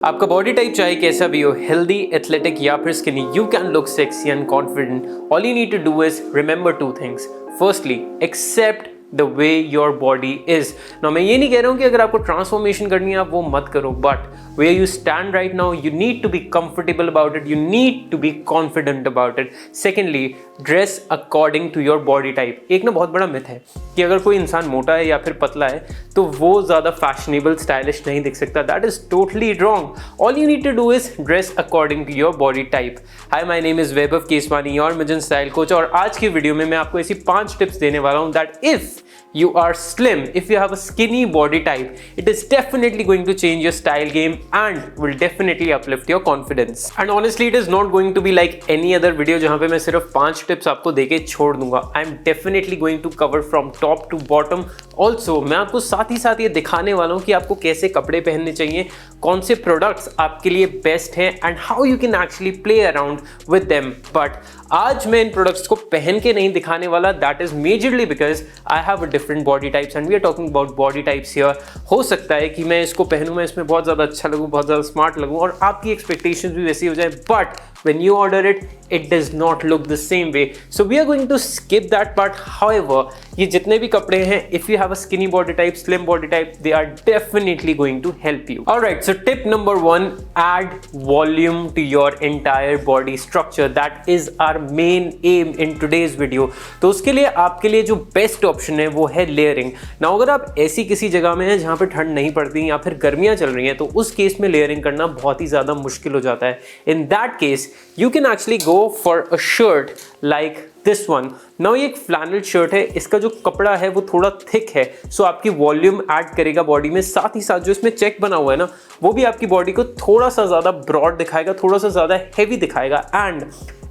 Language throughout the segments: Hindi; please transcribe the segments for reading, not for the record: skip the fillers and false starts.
आपका बॉडी टाइप चाहे कैसा भी हो, हेल्दी, एथलेटिक या फिर skinny, you can look sexy and confident. All you need to do is remember two things. Firstly, accept the way your body is. Now मैं ये नहीं कह रहा हूँ कि अगर आपको ट्रांसफॉर्मेशन करनी है आप वो मत करो, but where you stand right now, you need to be comfortable about it, you need to be confident about it. Secondly, dress according to your body type. एक ना बहुत बड़ा मिथ है कि अगर कोई इंसान मोटा है या फिर पतला है तो वो ज़्यादा फैशनेबल, स्टाइलिश नहीं दिख सकता. That is totally wrong. All you need to do is dress according to your body type. Hi, my name is Vaibhav Keswani, your Mijan Style Coach. और आज की वीडियो में मैं आपको ऐसी 5 टिप्स देने वाला हूँ that if you are slim, if you have a skinny body type, it is definitely going to change your style game and will definitely uplift your confidence. And honestly, it is not going to be like any other video जहाँ पे मैं सिर्फ 5 टिप्स आपको देके छोड़ दूंगा. I am definitely going to cover from top to bottom. Also, मैं आपको साथ ही साथ ये दिखाने वाला हूँ कि आपको कैसे कपड़े पहनने चाहिए, कौन से प्रोडक्ट्स आपके लिए बेस्ट हैं and how you can actually play around with them. But आज मैं इन प्रोडक्ट्स को पहन के नहीं दिखाने वाला. That is majorly because I have a different body types and we are talking about body types here. हो सकता है कि मैं इसको पहनूं, मैं इसमें बहुत ज़्यादा अच्छा लगूं, बहुत ज़्यादा स्मार्ट लगूं और आपकी एक्सपेक्टेशंस भी वैसी हो जाए, but when you order it, it does not look the same way. So we are going to skip that part. However, ये जितने भी कपड़े हैं, if you have a skinny body type, slim body type, they are definitely going to help you. Alright, so tip number 1, add volume to your entire body structure. That is our main aim in today's video. तो उसके लिए आपके लिए जो बेस्ट ऑप्शन है वो है लेयरिंग. Now अगर आप ऐसी किसी जगह में हैं जहाँ पे ठंड नहीं पड़ती या फिर गर्मियाँ चल रही हैं तो उस केस में लेयरिंग करना बहुत ही ज़्यादा मुश्किल हो जाता है. In that case, you can actually go for a shirt like this one. Now ये एक फ्लैनल शर्ट है, इसका जो कपड़ा है वो थोड़ा थिक है, सो आपकी वॉल्यूम ऐड करेगा बॉडी में. साथ ही साथ जो इसमें चेक बना हुआ है ना, वो भी आपकी बॉडी को थोड़ा सा ज़्यादा ब्रॉड दिखाएगा, थोड़ा सा ज़्यादा हैवी दिखाएगा. And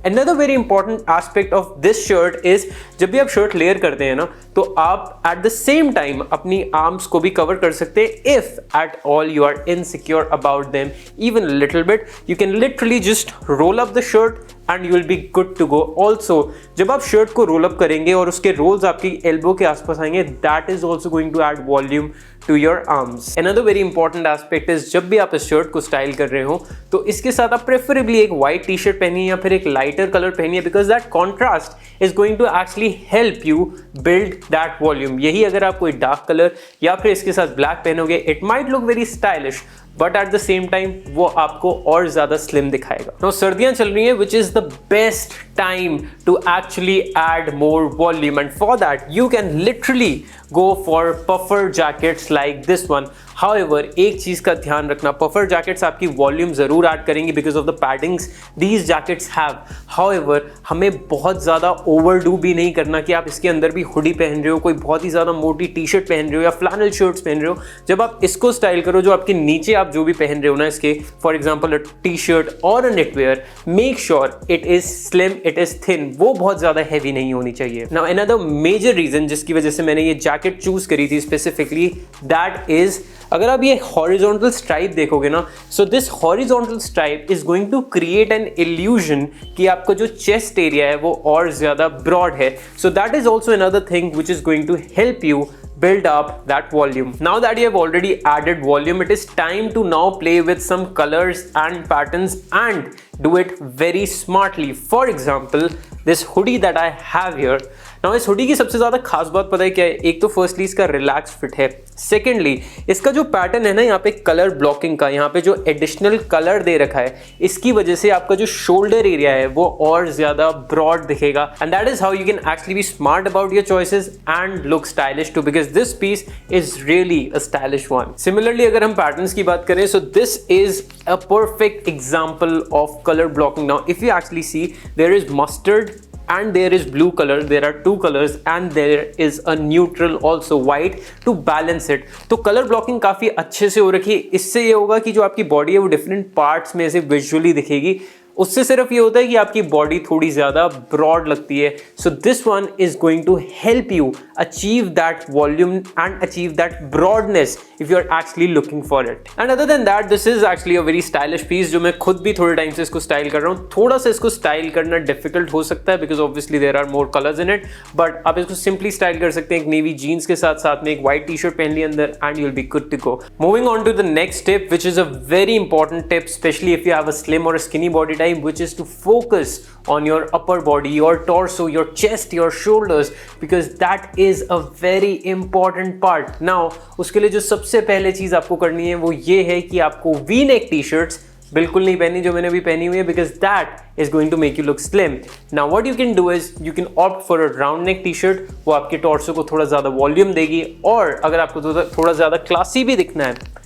another very important aspect of this shirt is जब भी आप शर्ट लेयर करते हैं ना तो आप at the same time अपनी आर्म्स को भी कवर कर सकते हैं. if at all you are insecure about them even a little bit, you can literally just roll up the shirt and you will be good to go. Also, जब आप शर्ट को रोल अप करेंगे और उसके रोल्स आपकी एल्बो के आसपास आएंगे, that is also going to add volume to your arms. Another very important aspect is जब भी आप इस शर्ट को स्टाइल कर रहे हो तो इसके साथ आप प्रेफरेबली एक वाइट टी शर्ट पहनिए या फिर एक लाइटर कलर पहनिए, because that contrast is going to actually help you build that volume. यही अगर आप कोई डार्क कलर या फिर इसके साथ ब्लैक पहनोगे, it might look very stylish, but at the same time वो आपको और ज़्यादा स्लिम दिखाएगा. तो सर्दियाँ चल रही हैं, which is the best time to actually add more volume, and for that you can literally go for puffer jackets like this one. However, एक चीज़ का ध्यान रखना, पफर जैकेट्स आपकी वॉल्यूम ज़रूर ऐड करेंगी because of the paddings these jackets have. However, हमें बहुत ज़्यादा ओवरडू भी नहीं करना कि आप इसके अंदर भी हुडी पहन रहे हो, कोई बहुत ही ज़्यादा मोटी टी शर्ट पहन रहे हो या फ्लैनल शर्ट्स पहन रहे हो. जब आप इसको स्टाइल करो, जो आपके नीचे आप जो भी पहन रहे हो ना इसके, for example a T shirt or a net wear, make sure it is slim, it is thin, वो बहुत ज़्यादा हैवी नहीं होनी चाहिए. नाउ अनदर मेजर रीज़न जिसकी वजह से मैंने ये जैकेट चूज़ करी थी स्पेसिफिकली, दैट इज़ अगर आप ये हॉरिजॉन्टल स्ट्राइप देखोगे ना, so this horizontal stripe is going to create an illusion कि आपका जो चेस्ट एरिया है वो और ज़्यादा ब्रॉड है. So that is also another thing which is going to help you build up that volume. Now that you have already added volume, it is time to now play with some colors and patterns and do it very smartly. For example, this hoodie that I have here. Now इस हुडी की सबसे ज़्यादा खास बात पता है क्या है? एक तो फर्स्टली इसका रिलैक्स फिट है, सेकेंडली इसका जो पैटर्न है ना यहाँ पे कलर ब्लॉकिंग का, यहाँ पे जो एडिशनल कलर दे रखा है, इसकी वजह से आपका जो शोल्डर एरिया है वो और ज़्यादा ब्रॉड दिखेगा. And that is how you can actually be smart about your choices and look stylish too, because this piece is really a stylish one. Similarly अगर हम पैटर्न्स की बात करें, so this is a perfect example of colour blocking. Now if you actually see, there is mustard and there is blue color, there are 2 colors and there is a neutral also white to balance it. तो कलर ब्लॉकिंग काफ़ी अच्छे से हो रखी है. इससे ये होगा कि जो आपकी बॉडी है वो डिफरेंट पार्ट्स में से विजुअली दिखेगी. उससे सिर्फ ये होता है कि आपकी बॉडी थोड़ी ज़्यादा ब्रॉड लगती है. So this one is going to help you achieve that volume and achieve that broadness if you're actually looking for it. And other than that, this is actually a very stylish piece जो मैं खुद भी थोड़े टाइम से इसको स्टाइल कर रहा हूँ. थोड़ा सा इसको स्टाइल करना डिफिकल्ट हो सकता है because obviously there are more colors in it, but आप इसको simply स्टाइल कर सकते हैं एक नेवी जीन्स के साथ, साथ में एक व्हाइट टी शर्ट पहन ली अंदर and you'll be good to go. Moving on to the next tip, which is a very important tip, especially if you have a slim or a skinny body type, which is to focus on your upper body, your torso, your chest, your shoulders, because that is a very important part. Now उसके लिए जो सबसे पहले चीज आपको करनी है वो ये है कि आपको वी नेक टी शर्ट्स बिल्कुल नहीं पहनी जो मैंने अभी पहनी हुई है, because that is going to make you look slim. Now what you can do is you can opt for a round neck t-shirt, वो आपके टॉर्सो को थोड़ा ज़्यादा वॉल्यूम देगी, और अगर आपको थोड़ा ज़्यादा क्लासी भी दिखना है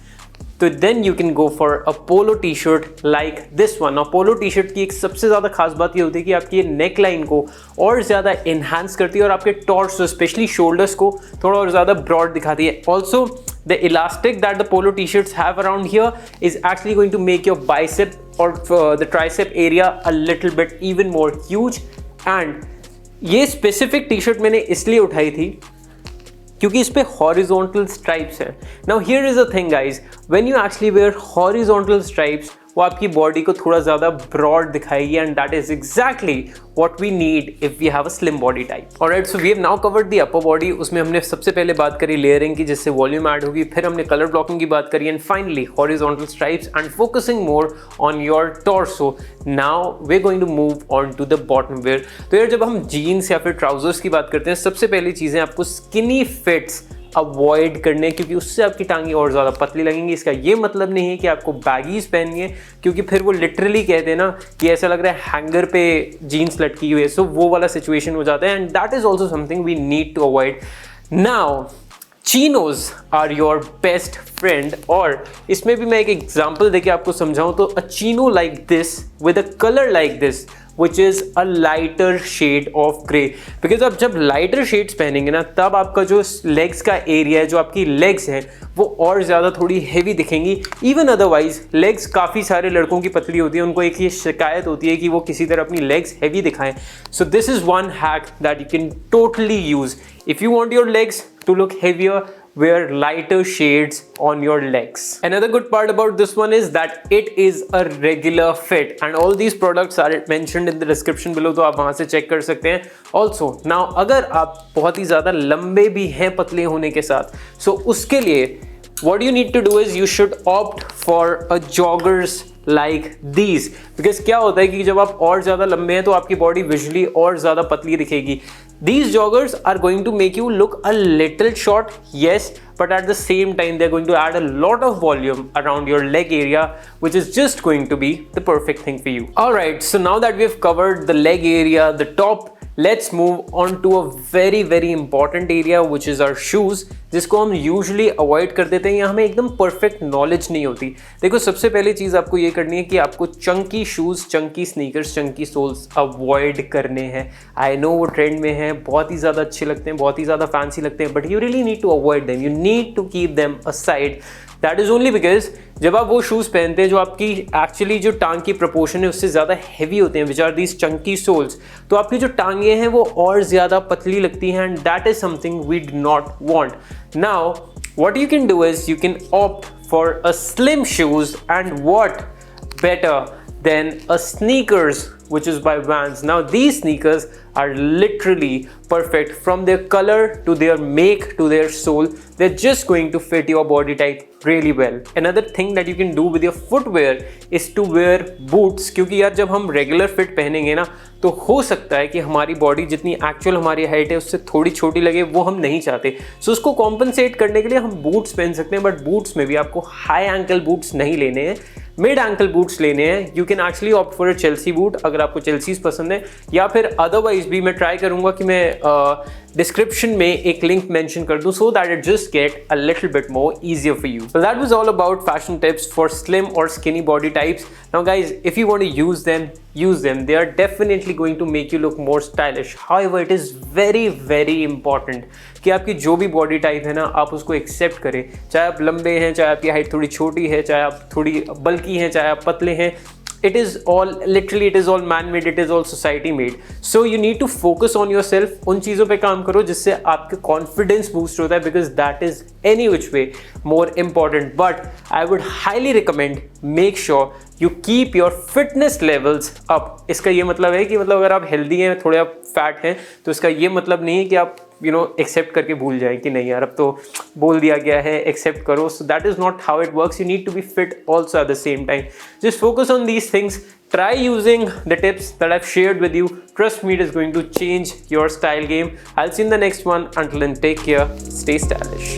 तो then you can go for a polo t-shirt like this one. Now polo t-shirt की एक सबसे ज़्यादा खास बात ये होती है कि आपकी ये नेक लाइन को और ज़्यादा enhance करती है और आपके टॉर्सो स्पेशली शोल्डर्स को थोड़ा और ज़्यादा ब्रॉड दिखाती है. Also the elastic that the polo t-shirts have around here is actually going to make your bicep or the tricep area a little bit even more huge. And ये specific t-shirt मैंने इसलिए उठाई थी क्योंकि इस पे हॉरिजॉन्टल स्ट्राइप्स हैं. Now here is a thing guys, when you actually wear horizontal stripes वो आपकी बॉडी को थोड़ा ज़्यादा ब्रॉड दिखाएगी, and that is exactly what we need if we have a slim body type. Alright, so we have now covered the upper body. उसमें हमने सबसे पहले बात करी लेयरिंग की जिससे वॉल्यूम ऐड होगी, फिर हमने कलर ब्लॉकिंग की बात करी, and finally horizontal stripes and focusing more on your torso. Now we are going to move on to the bottom wear. तो यार जब हम जीन्स या फिर ट्राउजर्स की बात करते हैं, सबसे पहली चीज़ें आपको स्किनी फिट्स अवॉइड करने, क्योंकि उससे आपकी टांगें और ज़्यादा पतली लगेंगी. इसका ये मतलब नहीं है कि आपको बैगीज पहननी है, क्योंकि फिर वो लिटरली कहते हैं ना कि ऐसा लग रहा है हैंगर पे जीन्स लटकी हुई है, सो वो वाला सिचुएशन हो जाता है, and that is also something we need to avoid. Now chinos are your best friend, और इसमें भी मैं एक एग्जांपल देके आपको समझाऊं तो a chino like this with a color like this which is a lighter shade of grey, because आप जब lighter shades पहनेंगे ना तब आपका जो legs का एरिया है, जो आपकी legs हैं वो और ज़्यादा थोड़ी heavy दिखेंगी. even otherwise legs काफ़ी सारे लड़कों की पतली होती है, उनको एक ये शिकायत होती है कि वो किसी तरह अपनी legs heavy दिखाएं. so this is one hack that you can totally use if you want your legs to look heavier. Wear lighter shades on your legs. Another good part about this one is that it is a regular fit, and all these products are mentioned in the description below, तो आप वहाँ से चेक कर सकते हैं. Also now अगर आप बहुत ही ज़्यादा लंबे भी हैं पतले होने के साथ, so उसके लिए what you need to do is you should opt for a joggers like these, because क्या होता है कि जब आप और ज़्यादा लंबे हैं तो आपकी बॉडी विजुअली और ज़्यादा पतली दिखेगी. These joggers are going to make you look a little short, yes, but at the same time they're going to add a lot of volume around your leg area, which is just going to be the perfect thing for you. Alright, so now that we have covered the leg area, the top, let's move on to a very important area which is our shoes, जिसको हम यूजुअली अवॉइड कर देते हैं या हमें एकदम परफेक्ट नॉलेज नहीं होती. देखो सबसे पहली चीज़ आपको ये करनी है कि आपको chunky shoes, chunky sneakers, chunky soles avoid करने हैं. आई नो वो ट्रेंड में है, बहुत ही ज़्यादा अच्छे लगते हैं, बहुत ही ज़्यादा फैंसी लगते हैं, but you really need to avoid them, you need to keep them aside. That is only because जब आप वो शूज़ पहनते हैं जो आपकी एक्चुअली जो टांग की प्रपोर्शन है उससे ज़्यादा हैवी होते हैं, which are these chunky soles, तो आपकी जो टांगें हैं वो और ज़्यादा पतली लगती हैं, and that is something we do not want. Now what you can do is you can opt for a slim shoes, and what better than a sneakers which is by Vans. Now these sneakers are literally perfect from their color to their make to their sole. They're just going to fit your body type really well. Another thing that you can do with your footwear is to wear boots, क्योंकि यार जब हम regular fit पहनेंगे ना तो हो सकता है कि हमारी बॉडी जितनी एक्चुअल हमारी हाइट है उससे थोड़ी छोटी लगे, वो हम नहीं चाहते. सो उसको कॉम्पनसेट करने के लिए हम बूट्स पहन सकते हैं, बट बूट्स में भी आपको हाई एंकल बूट्स नहीं लेने हैं, मिड एंकल बूट्स लेने हैं. You can actually opt for a Chelsea boot अगर आपको चेल्सीज पसंद है, या फिर अदरवाइज भी मैं ट्राई करूंगा कि मैं डिस्क्रिप्शन में एक लिंक मेंशन कर दूं, so that it just get a little bit more easier for you. So that was all about fashion tips for slim or skinny body types. Now guys, if you want to use them, use them. They are definitely going to make you look more stylish. However, it is very important कि आपकी जो भी बॉडी टाइप है ना आप उसको एक्सेप्ट करें, चाहे आप लंबे हैं, चाहे आपकी हाइट थोड़ी छोटी है, चाहे आप थोड़ी बल्की हैं, चाहे आप पतले हैं. it is all literally, it is all man made, it is all society made. So you need to focus on yourself. उन चीज़ों पे काम करो जिससे आपके confidence boost होता है, because that is any which way more important. But I would highly recommend, make sure you keep your fitness levels up. इसका ये मतलब है कि मतलब अगर आप healthy हैं, थोड़े आप fat हैं, तो इसका ये मतलब नहीं है कि आप एक्सेप्ट करके भूल जाएं कि नहीं यार अब तो बोल दिया गया है, एक्सेप्ट करो. So that is not how it works. You need to be fit also at the same time. Just focus on these things. Try using the tips that I've shared with you. Trust me, it is going to change your style game. I'll see you in the next one. Until then, take care. Stay stylish.